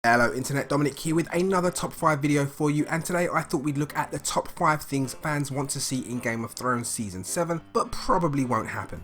Hello Internet, Dominic here with another top 5 video for you, and today I thought we'd look at the top 5 things fans want to see in Game of Thrones Season 7, but probably won't happen.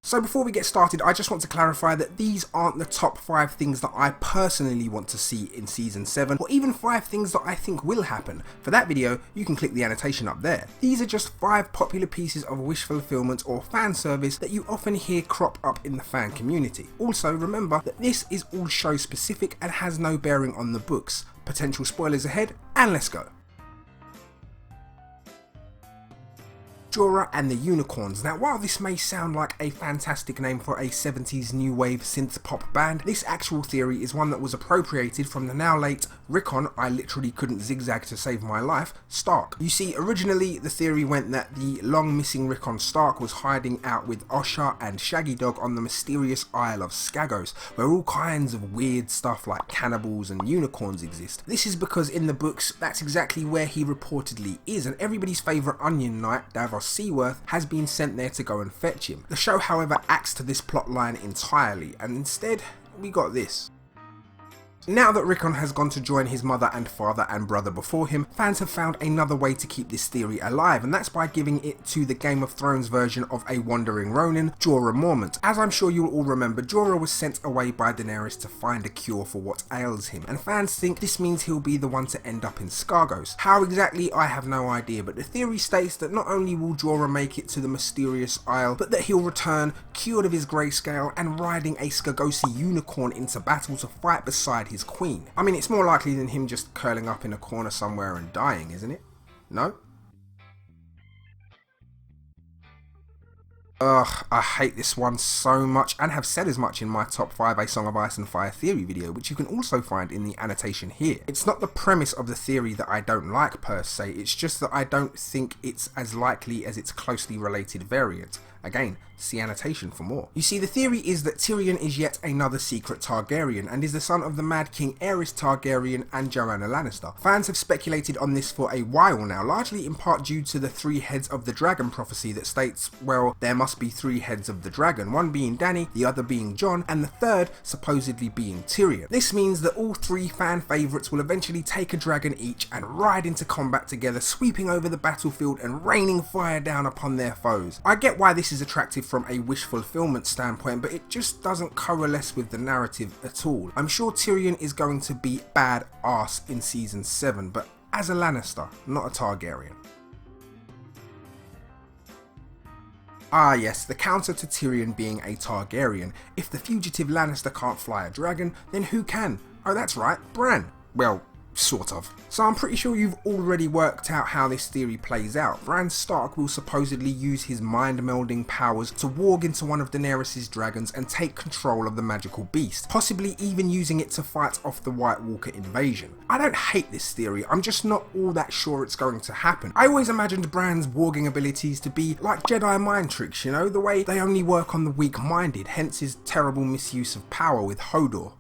So before we get started, I just want to clarify that these aren't the top 5 things that I personally want to see in Season 7, or even 5 things that I think will happen. For that video, you can click the annotation up there. These are just 5 popular pieces of wish fulfillment or fan service that you often hear crop up in the fan community. Also, remember that this is all show specific and has no bearing on the books. Potential spoilers ahead, and let's go. Jorah and the Unicorns. Now, while this may sound like a fantastic name for a 70s new wave synth pop band, this actual theory is one that was appropriated from the now late Rickon, I literally couldn't zigzag to save my life, Stark. You see, originally the theory went that the long missing Rickon Stark was hiding out with Osha and Shaggy Dog on the mysterious Isle of Skagos, where all kinds of weird stuff like cannibals and unicorns exist. This is because in the books, that's exactly where he reportedly is, and everybody's favourite Onion Knight, Davos Seaworth, has been sent there to go and fetch him. The show, however, axed this plot line entirely, and instead we got this. Now that Rickon has gone to join his mother and father and brother before him, fans have found another way to keep this theory alive, and that's by giving it to the Game of Thrones version of a wandering Ronin, Jorah Mormont. As I'm sure you'll all remember, Jorah was sent away by Daenerys to find a cure for what ails him, and fans think this means he'll be the one to end up in Skagos. How exactly, I have no idea, but the theory states that not only will Jorah make it to the mysterious isle, but that he'll return, cured of his grayscale, and riding a Skagosi unicorn into battle to fight beside his queen. I mean, it's more likely than him just curling up in a corner somewhere and dying, isn't it? No? Ugh, I hate this one so much, and have said as much in my top 5 A Song of Ice and Fire theory video, which you can also find in the annotation here. It's not the premise of the theory that I don't like per se, it's just that I don't think it's as likely as its closely related variant. Again, see annotation for more. You see, the theory is that Tyrion is yet another secret Targaryen and is the son of the Mad King Aerys Targaryen and Joanna Lannister. Fans have speculated on this for a while now, largely in part due to the 3 heads of the dragon prophecy that states, well, there must be 3 heads of the dragon, one being Dany, the other being Jon, and the third supposedly being Tyrion. This means that all 3 fan favourites will eventually take a dragon each and ride into combat together, sweeping over the battlefield and raining fire down upon their foes. I get why this is attractive from a wish fulfillment standpoint, but it just doesn't coalesce with the narrative at all. I'm sure Tyrion is going to be bad ass in Season 7, but as a Lannister, not a Targaryen. Ah yes, the counter to Tyrion being a Targaryen. If the fugitive Lannister can't fly a dragon, then who can? Oh, that's right, Bran. Well, sort of. So I'm pretty sure you've already worked out how this theory plays out. Bran Stark will supposedly use his mind-melding powers to walk into one of Daenerys' dragons and take control of the magical beast, possibly even using it to fight off the White Walker invasion. I don't hate this theory, I'm just not all that sure it's going to happen. I always imagined Bran's warging abilities to be like Jedi mind tricks, you know, the way they only work on the weak-minded, hence his terrible misuse of power with Hodor.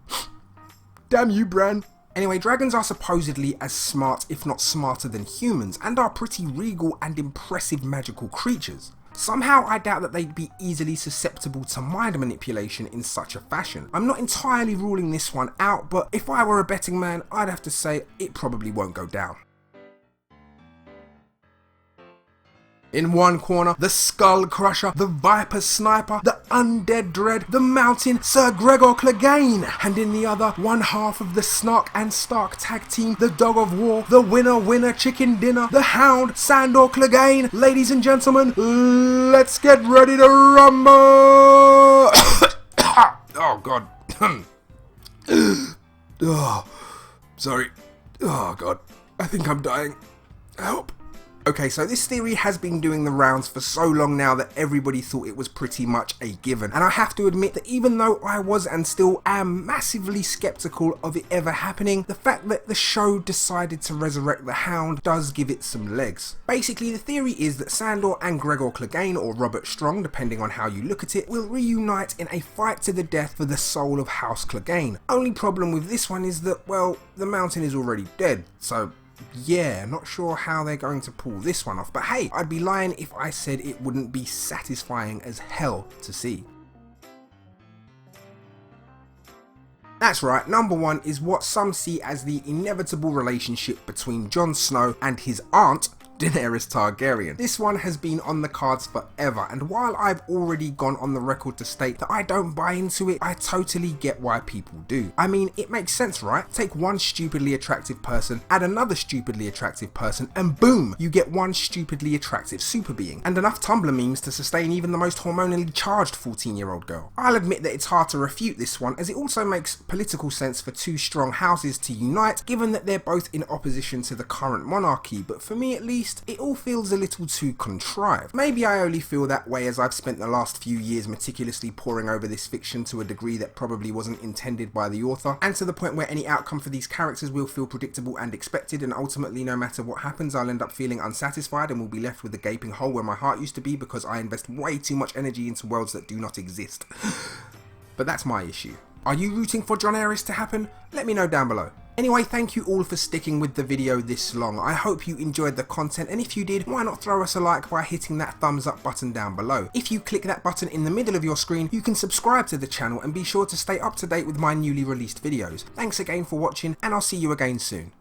Damn you, Bran! Anyway, dragons are supposedly as smart, if not smarter than humans, and are pretty regal and impressive magical creatures. Somehow I doubt that they'd be easily susceptible to mind manipulation in such a fashion. I'm not entirely ruling this one out, but if I were a betting man, I'd have to say it probably won't go down. In one corner, the Skull Crusher, the Viper Sniper, the Undead Dread, the Mountain, Sir Gregor Clegane, and in the other, one half of the Snark and Stark tag team, the Dog of War, the Winner Chicken Dinner, the Hound, Sandor Clegane. Ladies and gentlemen, let's get ready to rumble! Oh god. Oh, sorry. Oh god, I think I'm dying. Help. Okay, so this theory has been doing the rounds for so long now that everybody thought it was pretty much a given, and I have to admit that even though I was and still am massively skeptical of it ever happening, the fact that the show decided to resurrect the Hound does give it some legs. Basically, the theory is that Sandor and Gregor Clegane, or Robert Strong depending on how you look at it, will reunite in a fight to the death for the soul of House Clegane. Only problem with this one is that, well, the mountain is already dead, so yeah, not sure how they're going to pull this one off, but hey, I'd be lying if I said it wouldn't be satisfying as hell to see. That's right, number one is what some see as the inevitable relationship between Jon Snow and his aunt, Daenerys Targaryen. This one has been on the cards forever, and while I've already gone on the record to state that I don't buy into it, I totally get why people do. I mean, it makes sense, right? Take one stupidly attractive person, add another stupidly attractive person, and boom, you get one stupidly attractive super being, and enough Tumblr memes to sustain even the most hormonally charged 14-year-old girl. I'll admit that it's hard to refute this one, as it also makes political sense for two strong houses to unite, given that they're both in opposition to the current monarchy, but for me at least, it all feels a little too contrived. Maybe I only feel that way as I've spent the last few years meticulously poring over this fiction to a degree that probably wasn't intended by the author, and to the point where any outcome for these characters will feel predictable and expected, and ultimately no matter what happens I'll end up feeling unsatisfied and will be left with a gaping hole where my heart used to be because I invest way too much energy into worlds that do not exist. But that's my issue. Are you rooting for Daenerys to happen? Let me know down below. Anyway, thank you all for sticking with the video this long. I hope you enjoyed the content, and if you did, why not throw us a like by hitting that thumbs up button down below. If you click that button in the middle of your screen, you can subscribe to the channel and be sure to stay up to date with my newly released videos. Thanks again for watching, and I'll see you again soon.